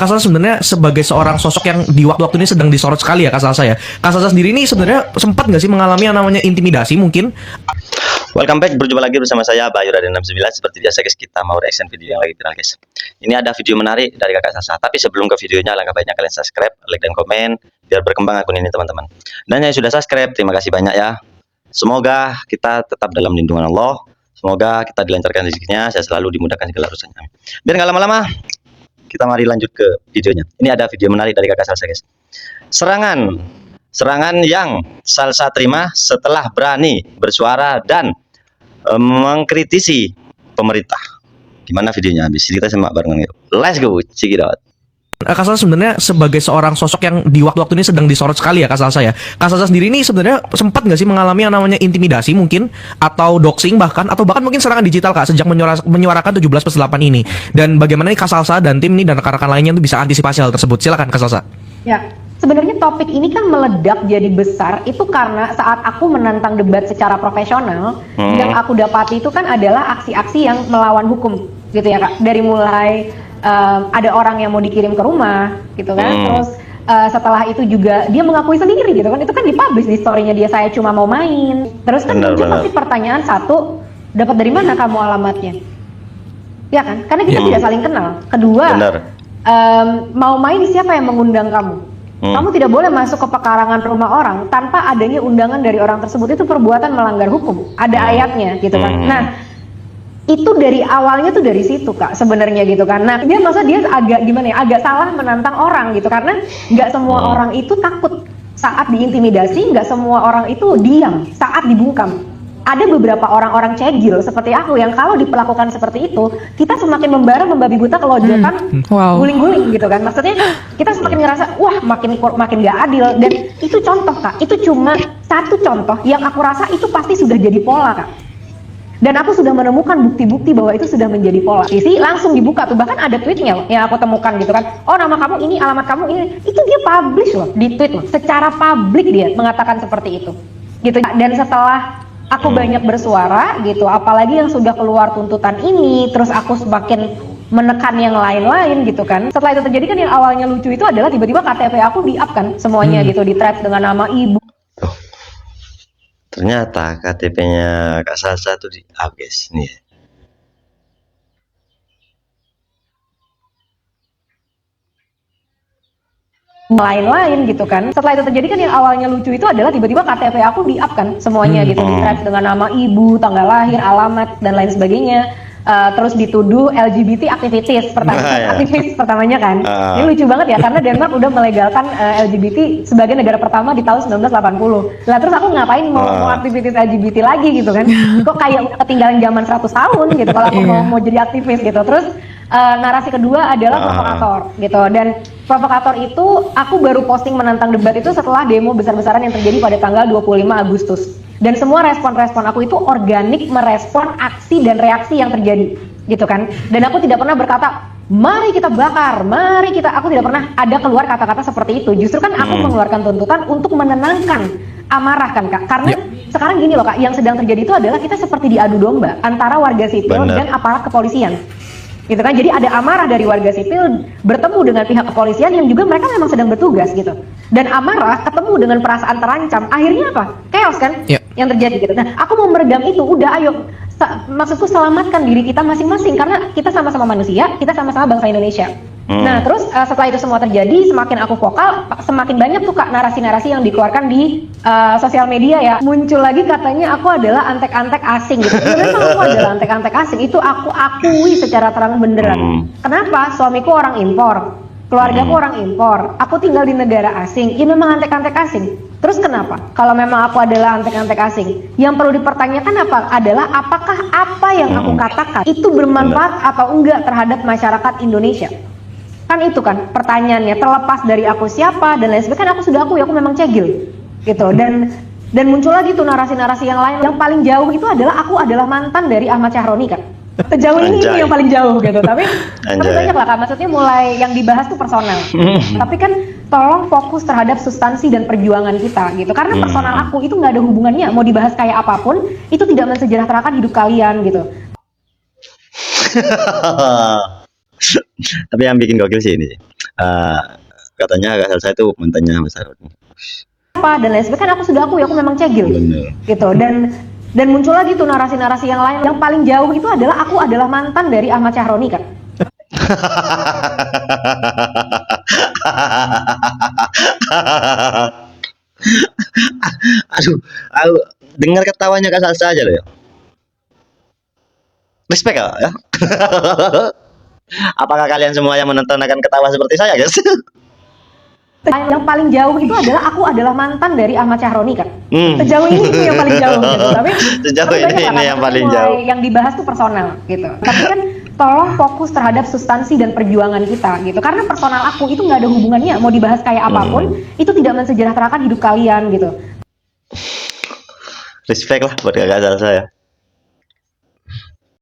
Kak Salsa sebenarnya sebagai seorang sosok yang di waktu-waktu ini sedang disorot sekali ya Kak Salsa ya. Kak Salsa sendiri ini sebenarnya sempat nggak sih mengalami yang namanya intimidasi mungkin? Welcome back, berjumpa lagi bersama saya Bayu Raden 69. Seperti biasa guys, kita mau reaction video yang lagi viral guys. Ini ada video menarik dari kakak Salsa. Tapi sebelum ke videonya, alangkah baiknya kalian subscribe, like dan komen biar berkembang akun ini teman-teman. Dan yang sudah subscribe, terima kasih banyak ya. Semoga kita tetap dalam lindungan Allah. Semoga kita dilancarkan rezekinya, saya selalu dimudahkan segala urusannya. Biar nggak lama-lama, kita mari lanjut ke videonya. Ini ada video menarik dari kakak Salsa guys. Serangan yang Salsa terima setelah berani bersuara dan mengkritisi pemerintah. Gimana videonya? Habis kita simak barengan yuk. Let's go, check it out. Kak Salsa sebenarnya sebagai seorang sosok yang di waktu-waktu ini sedang disorot sekali ya Kak Salsa ya. Kak Salsa sendiri ini sebenarnya sempat nggak sih mengalami yang namanya intimidasi mungkin, atau doxing bahkan, atau bahkan mungkin serangan digital Kak sejak menyuarakan 17+8 ini. Dan bagaimana nih Kak Salsa dan tim ini dan rekan-rekan lainnya tuh bisa antisipasi hal tersebut? Silakan Kak Salsa. Ya, sebenarnya topik ini kan meledak jadi besar itu karena saat aku menantang debat secara profesional, yang aku dapati itu kan adalah aksi-aksi yang melawan hukum gitu ya Kak. Dari mulai ada orang yang mau dikirim ke rumah gitu kan, terus setelah itu juga dia mengakui sendiri gitu kan, itu kan dipublish di story-nya dia, saya cuma mau main. Terus kan muncul pasti pertanyaan satu, dapat dari mana kamu alamatnya? Ya kan, karena kita tidak saling kenal. Kedua, mau main siapa yang mengundang kamu? Kamu tidak boleh masuk ke pekarangan rumah orang tanpa adanya undangan dari orang tersebut, itu perbuatan melanggar hukum. Ada ayatnya gitu kan. Nah, itu dari awalnya tuh dari situ Kak sebenarnya gitu kan. Nah, dia agak gimana ya, agak salah menantang orang gitu, karena nggak semua orang itu takut saat diintimidasi, nggak semua orang itu diam saat dibungkam. Ada beberapa orang-orang cegil seperti aku yang kalau diperlakukan seperti itu, kita semakin membara membabi buta kelojokan, guling-guling gitu kan. Maksudnya kita semakin ngerasa wah makin gak adil. Dan itu contoh Kak, itu cuma satu contoh yang aku rasa itu pasti sudah jadi pola Kak. Dan aku sudah menemukan bukti-bukti bahwa itu sudah menjadi pola. Isi langsung dibuka tuh, bahkan ada tweetnya yang aku temukan gitu kan. Oh, nama kamu ini, alamat kamu ini, itu dia publish loh, di tweet loh. Secara publik dia mengatakan seperti itu. Gitu. Dan setelah aku banyak bersuara gitu, apalagi yang sudah keluar tuntutan ini, terus aku semakin menekan yang lain-lain gitu kan. Setelah itu terjadi kan, yang awalnya lucu itu adalah tiba-tiba KTP aku di-up kan semuanya gitu, di-thread dengan nama ibu. Ternyata KTP-nya Kak Salsa tuh di-up guys, nih. Lain-lain gitu kan. Setelah itu terjadi kan, yang awalnya lucu itu adalah tiba-tiba KTP aku di-up kan semuanya gitu, di-thread dengan nama ibu, tanggal lahir, alamat dan lain sebagainya. Terus dituduh LGBT aktivitis aktivis pertamanya kan. Ini lucu banget ya, karena Denmark udah melegalkan LGBT sebagai negara pertama di tahun 1980. Lah terus aku ngapain mau aktivitis LGBT lagi gitu kan? Kok kayak ketinggalan zaman 100 tahun gitu kalau aku mau jadi aktivis gitu. Terus narasi kedua adalah provokator gitu, dan provokator itu aku baru posting menantang debat itu setelah demo besar-besaran yang terjadi pada tanggal 25 Agustus. Dan semua respon-respon aku itu organik merespon aksi dan reaksi yang terjadi gitu kan. Dan aku tidak pernah berkata mari kita bakar, aku tidak pernah ada keluar kata-kata seperti itu. Justru kan aku mengeluarkan tuntutan untuk menenangkan amarah kan Kak. Karena sekarang gini loh Kak, yang sedang terjadi itu adalah kita seperti diadu domba antara warga sipil dan aparat kepolisian gitu kan. Jadi ada amarah dari warga sipil bertemu dengan pihak kepolisian yang juga mereka memang sedang bertugas gitu. Dan amarah ketemu dengan perasaan terancam, akhirnya apa? Chaos kan yang terjadi gitu. Nah, aku mau meredam itu, udah ayo, maksudku selamatkan diri kita masing-masing, karena kita sama-sama manusia, kita sama-sama bangsa Indonesia. Nah, terus setelah itu semua terjadi, semakin aku vokal, semakin banyak tuh Kak narasi-narasi yang dikeluarkan di sosial media ya. Muncul lagi katanya aku adalah antek-antek asing gitu. Memang aku adalah antek-antek asing, itu aku akui secara terang benderang. Kenapa? Suamiku orang impor, keluargaku orang impor, aku tinggal di negara asing, ya memang antek-antek asing. Terus kenapa? Kalau memang aku adalah antek-antek asing, yang perlu dipertanyakan adalah apakah apa yang aku katakan itu bermanfaat atau enggak terhadap masyarakat Indonesia? Kan itu kan pertanyaannya, terlepas dari aku siapa dan lain sebagainya. Kan aku sudah akui aku memang cegil gitu. Dan muncul lagi tuh narasi-narasi yang lain. Yang paling jauh itu adalah aku adalah mantan dari Ahmad Syahroni kan. Sejauh ini yang paling jauh gitu. Tapi banyak lah Kak, maksudnya mulai yang dibahas tuh personal. Tapi kan tolong fokus terhadap substansi dan perjuangan kita gitu. Karena personal aku itu nggak ada hubungannya, mau dibahas kayak apapun itu tidak mensejahterakan hidup kalian gitu. Tapi yang bikin gokil sih ini. Katanya Kak Salsa itu mantannya Mas Aroni. apa dan lain sebagainya, kan aku sudah aku memang cegil Bener. gitu. Dan muncul lagi tuh narasi-narasi yang lain. Yang paling jauh itu adalah aku adalah mantan dari Ahmad Syahroni kan. Aduh, aku dengar ketawanya Kak Salsa aja loh ya. Respect ya. Apakah kalian semua yang menonton akan ketawa seperti saya, guys? Yang paling jauh itu adalah aku adalah mantan dari Ahmad Syahroni kan. Hmm. Sejauh ini itu yang paling jauh gitu. Tapi Sejauh tapi ini banyak lah, yang karena paling mulai jauh. Yang dibahas tuh personal gitu. Tapi kan tolong fokus terhadap substansi dan perjuangan kita gitu. Karena personal aku itu nggak ada hubungannya. Mau dibahas kayak apapun, itu tidak mensejahterakan hidup kalian gitu. Respect lah buat Kakak Salsa ya.